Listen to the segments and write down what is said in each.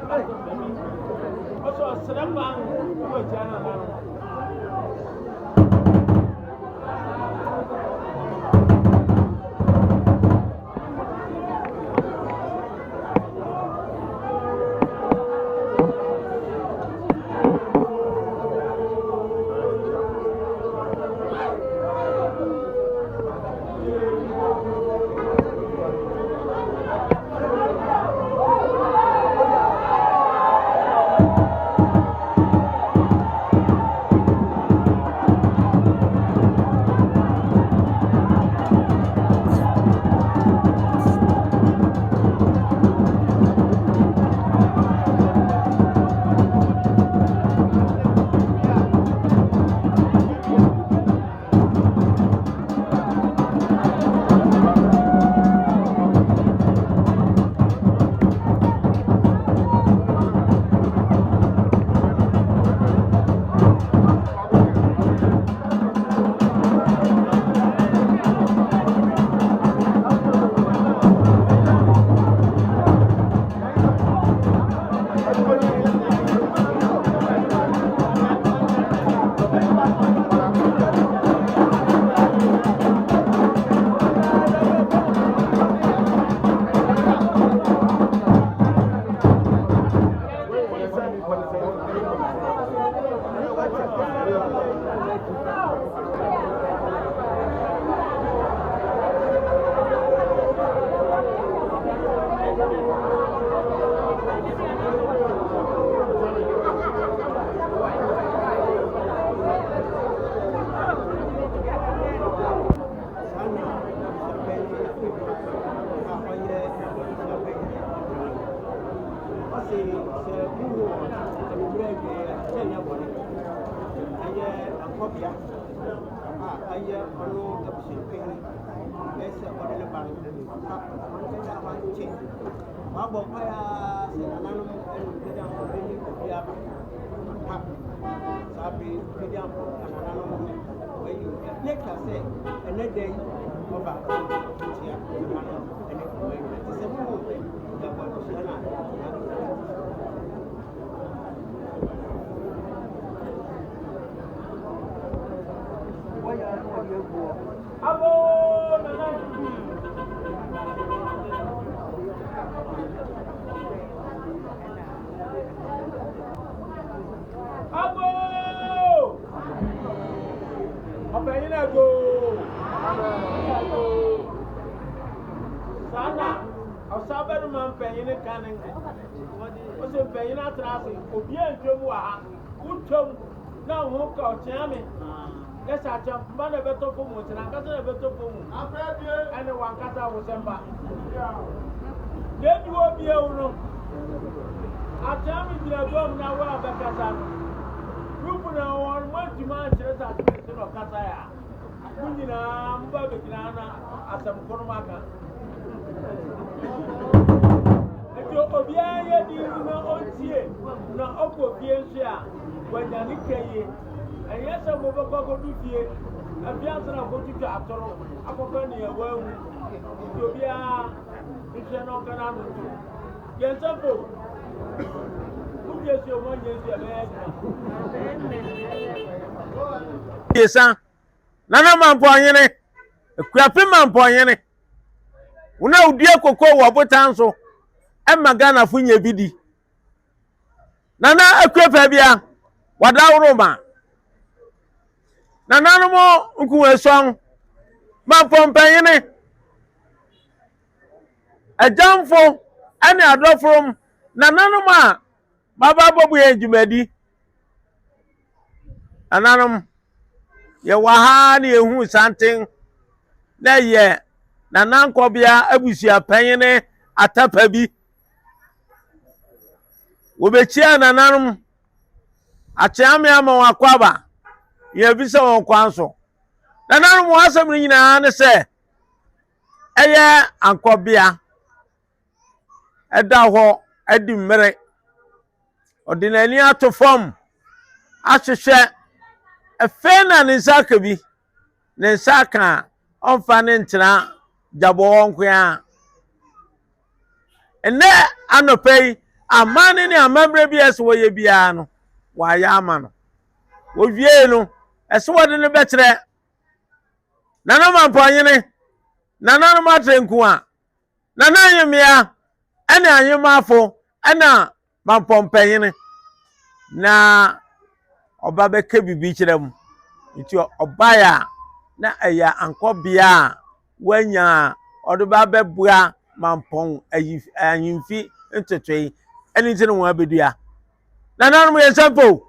Akuapem also Sremang Yesa nana Mampong Akuapem Mampong una udie koko wo botan so e magana funya bidi nana Akuapem bia wadawro ma nana no mo nkuweson Mampong panyene ajamfo ane adofrom nana no ma baba bobu ejumadi ananom ye waha ne ehu santen na ye nana Ankobea abusua panyene atapa bi Wobechia nananom acheame ama wakwaba ye bisa won kwanso nananom wasam nyina ne se eye Ankobea eda ho adi mmere ordinary ato form ahwehwe efena ne nsaka bi ne nsaka onfa ne ntena jabo nko ya ene anopei amane ne amabre bi ese woye bia no waya ama no wowie no ese wode ne betre nana mamponyene nana no matrenku a nana yemia ene anyemafo ena mampompanyene na oba beke bibi kirem nti obaya na eya Ankobea wanya odoba bebua Mampong ayimfi ntetwei eni tine won abedua nana no yensampo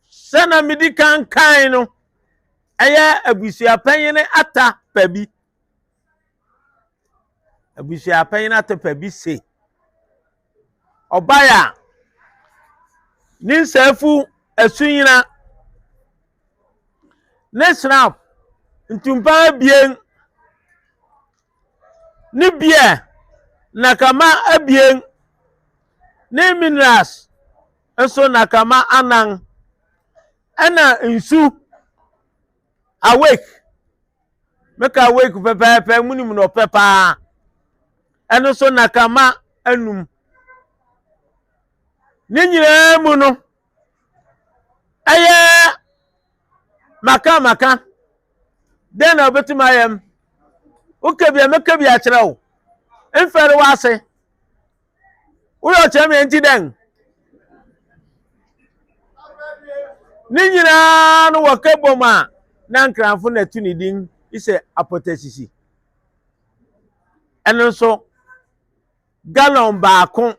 sana midi kan no eye abusua panyene ata pabi abusua panyene ata pabi se obaya ninsafu asunyina ne snap ntumpa bien ni bie nakama abien ne minerals enso nakama anan ana nsu awake make awake pepe munim no pepa eno so nakama anum ni nyina mu no eye maka den obetima yam ukebia mekebia kyerɛw enfere wase uyo cheme enti den ni nyina no wakeboma na nkranfo na tuni din ise apotasisi eno so gallon baako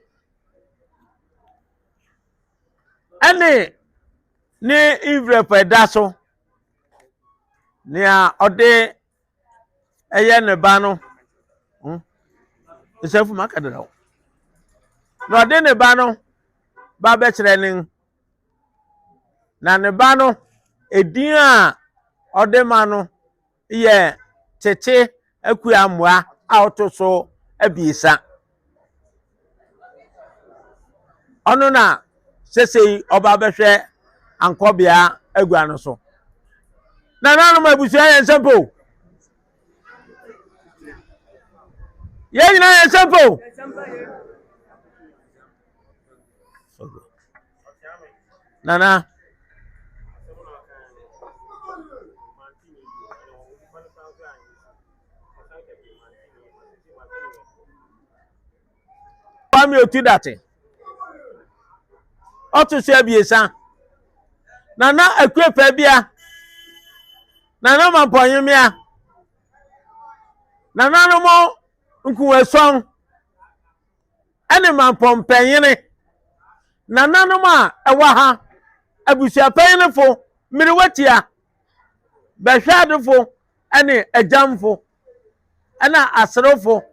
ene ni ivrepe daso ni a ode eye ne ba no esefu makadara no ode ne ba no ba be kire nin na ne ba no edin a ode ma no ye tete Akuammoa autoso abiesa ono na sesei oba behwe Ankobea agua no so na nanu mabusua yensempo ye nyina yensempo nana pami otudate otusu abiesa nana Akuapem bia nana mamponyemia nana no mo nkuweson ene mampompanyene nana no ma ewa ha abusua panyefo miriwatia behwadefo ene ejamfo ena asrofo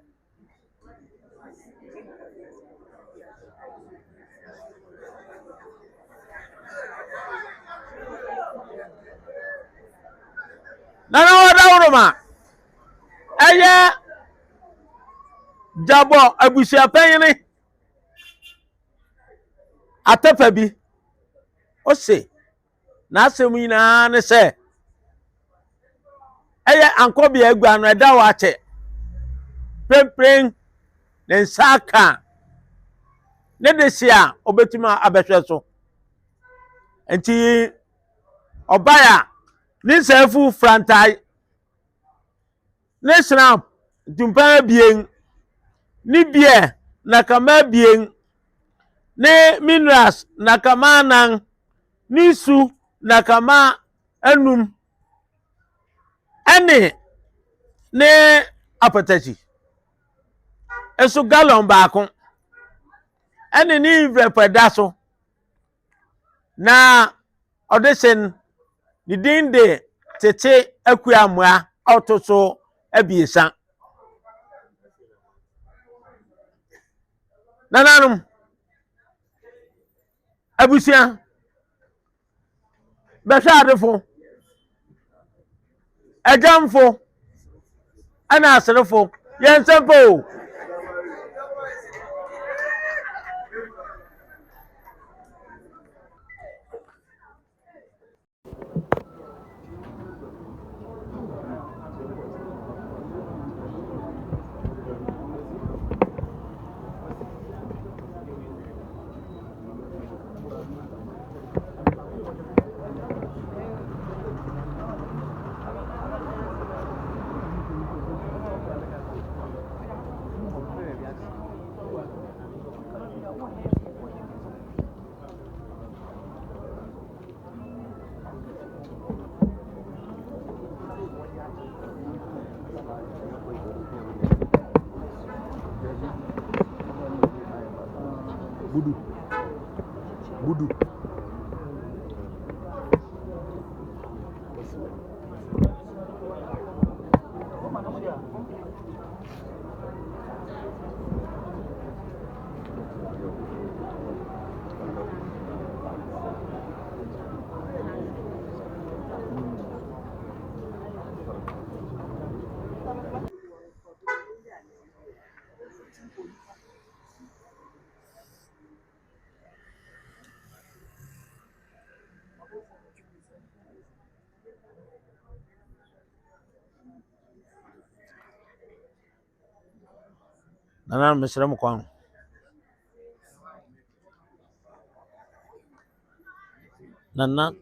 nana wada uruma eye jabo abusua panyene atafa bi ose na asem nyina ne se eye Ankobea agua no eda wa che prempren ne nsaka ne desia obetima abehwe so enti obaya ni nsafu frantai ne snap tumpa bien ni bie nakama bien ne minerals nakama nan ni su nakama anum ene ne apatachi eso gallon baako ene ni vrepedaso na audition ni dinde tete Akuammoa autoso abiesa Nananum abusia behwa adefo agamfo ana asrefo yensempo budu nananum mesrem kwan nana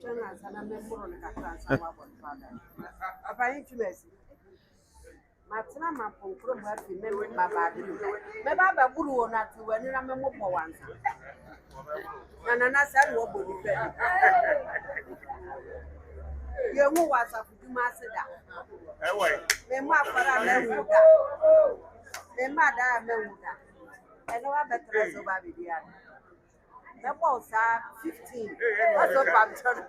Matina Mampong probably memory my body. Maybe Buru or not to when I'm a more one. Nana said, what would you say? You know what's up to Master. Memma for a man. Memma da Memuda. I know I better as a baby. The balls are 15. That's what I'm trying to.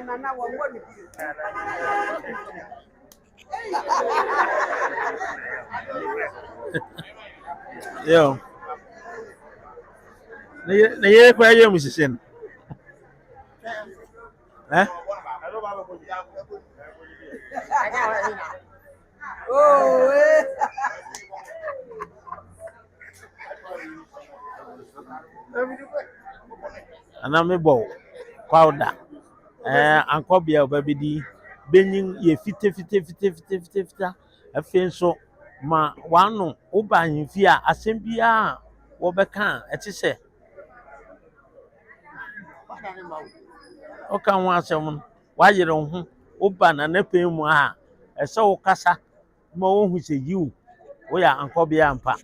Nana, what would yo na ye kwa ye musisen oh, ana me bo kwawda ankobia obabedi benyin ye fite afenso ma wano uba himfi a asem bia wo beka eti se o kan wa asem wa yere ho uba na napen mu a ese wo kasa ma wo hu se yiu wo ya ankobia ampa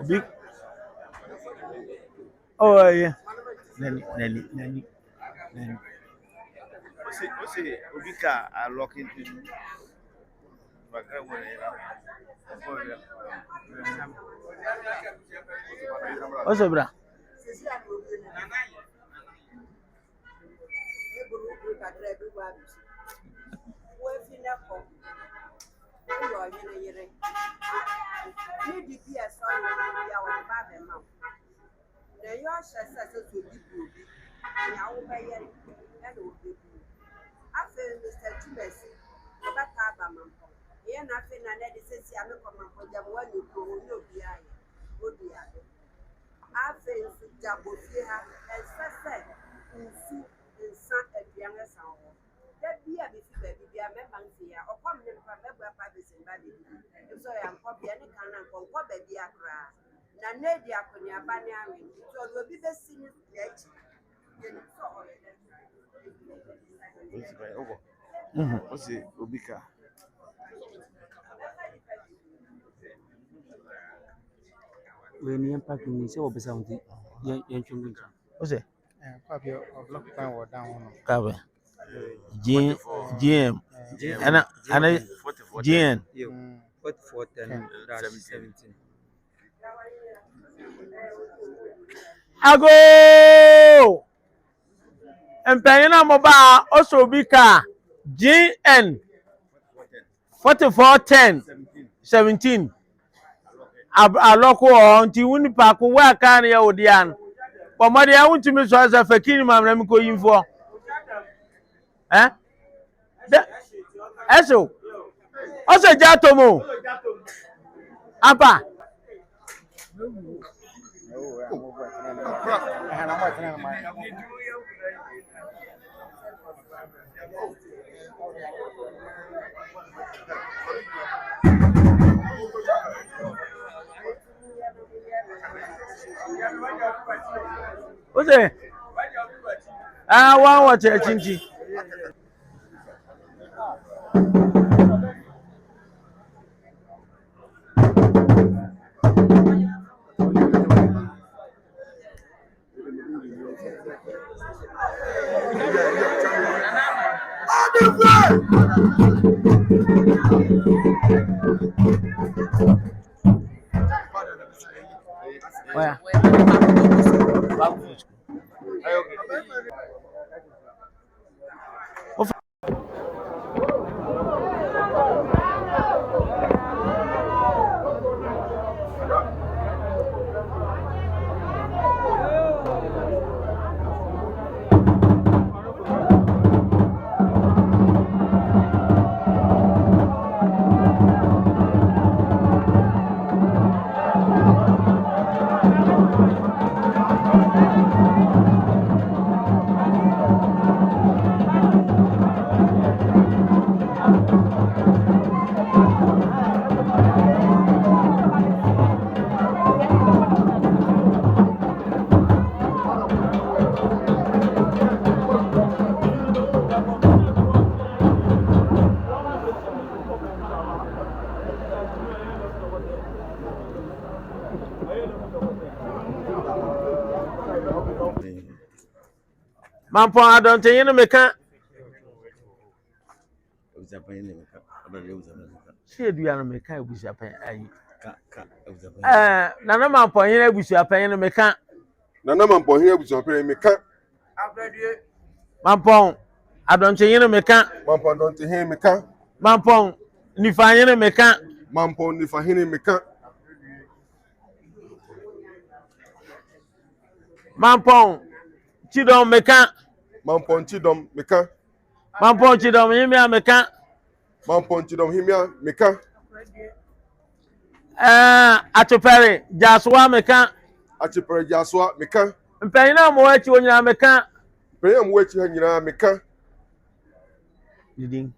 Obi oh yeah nani Obika are locking to Oso bra what's it, Obika? We need parking in so something. Young children. ose Akuapem of lock pan or down. kabe GM and GN. 4410-17. Ago! And Payana Moba also be car GN 4410-17. A local on Tiwuni where can you Odian? But my dear, I want to miss us a fakini, my Remco info. Eh? Eso. Also, Jatomo. Apa. What's it? I want to watch a chinchi. Where? Mampong, I don't think you make a. See, do you make a wish up? Nana Mampong, you wish up and make a. Nana Mampong here with your parent make a. Mampong, I don't think you make a. Mampong don't hear me can. Mampong, Nifayana make a. Mampong if I hear me can. Mampong, Chidom make a. Mampong chidom me can. Mampong Chidom, him make a. Mampong chidom him me can. Atopere, Jaswa make a. Achipere jaswa me can. Payna Moachi when you make a. Pray am waiting here me can. Within.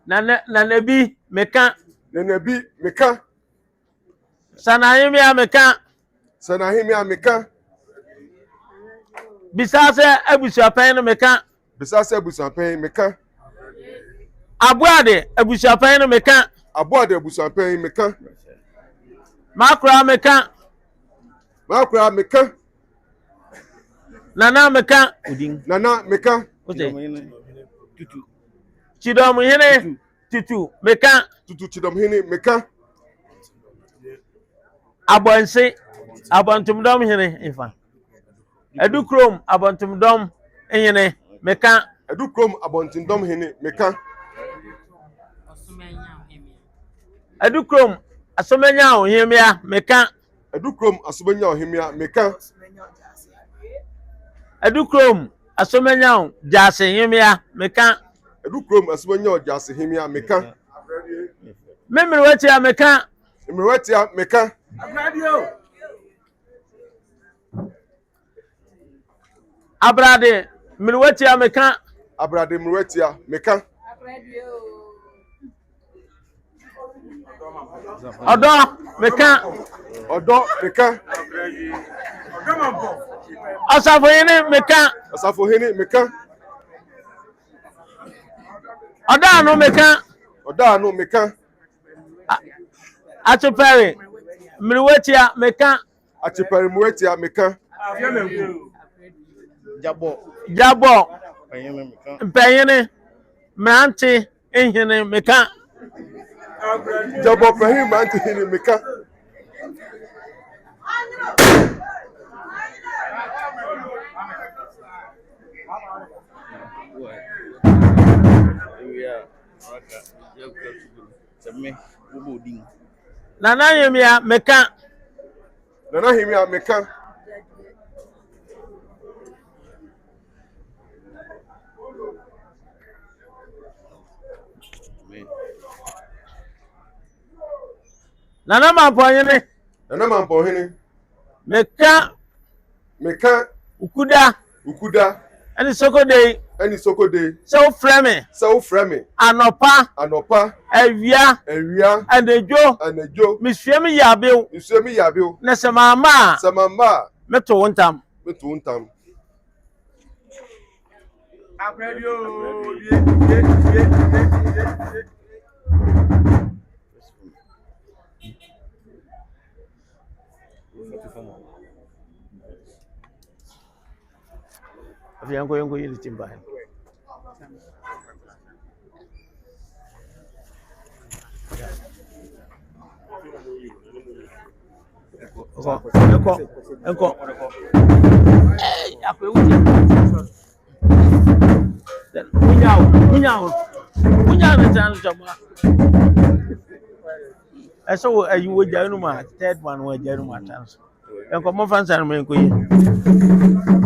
Nanabi make a. Nenebi me can. Sanayimia make a. Sanahimia me can. Besides, Abusa Pen make a. Besides Abusan pay me can. Abuade, Abusa Pen make a. Aboard Abusan pay me can. Macra make a. Makra me can. Nana make a. Nana me can. Chidom Hene Tutu make a. Tutu chidom hini me can. Abonse, Abontum Dom Hene, in fact. Edukrom, Abontum Dom, Hene, make a. Edukrom abontin dom hini me can. Edukrom, Asomenya, Hemia, make a. Edukrom asubenya ohimia me can. Edukrom, Asomenya, Jase, Hemia, make a. Edukrom asubenya ojase himia me can. Memory what you make a. Imretia me can. Abrade, Milwatia make a. Abrade imretia me can. Odo, make a. Odo me can. Osafo make a. Asafo hini me can. Oda no make a. Oda no me can. Atopere, Milwatia make a. Achipere imretia me can. Jabo. Jabo, Mpanyene mrante ehene meka. Jabo Pahim Antihini Meka. Nana Yemia meka. Nana Himia Meka. Nana Mampong Nana Mampong meka. Meka. Ukuda. Any soko day. So frame. Anopa. Evia. And the Joe. Miss Femi Yabil. Nesamama. Meto one time. If you're going to use it by I saw you were Januma, third one were Januma. And come on, fans are making.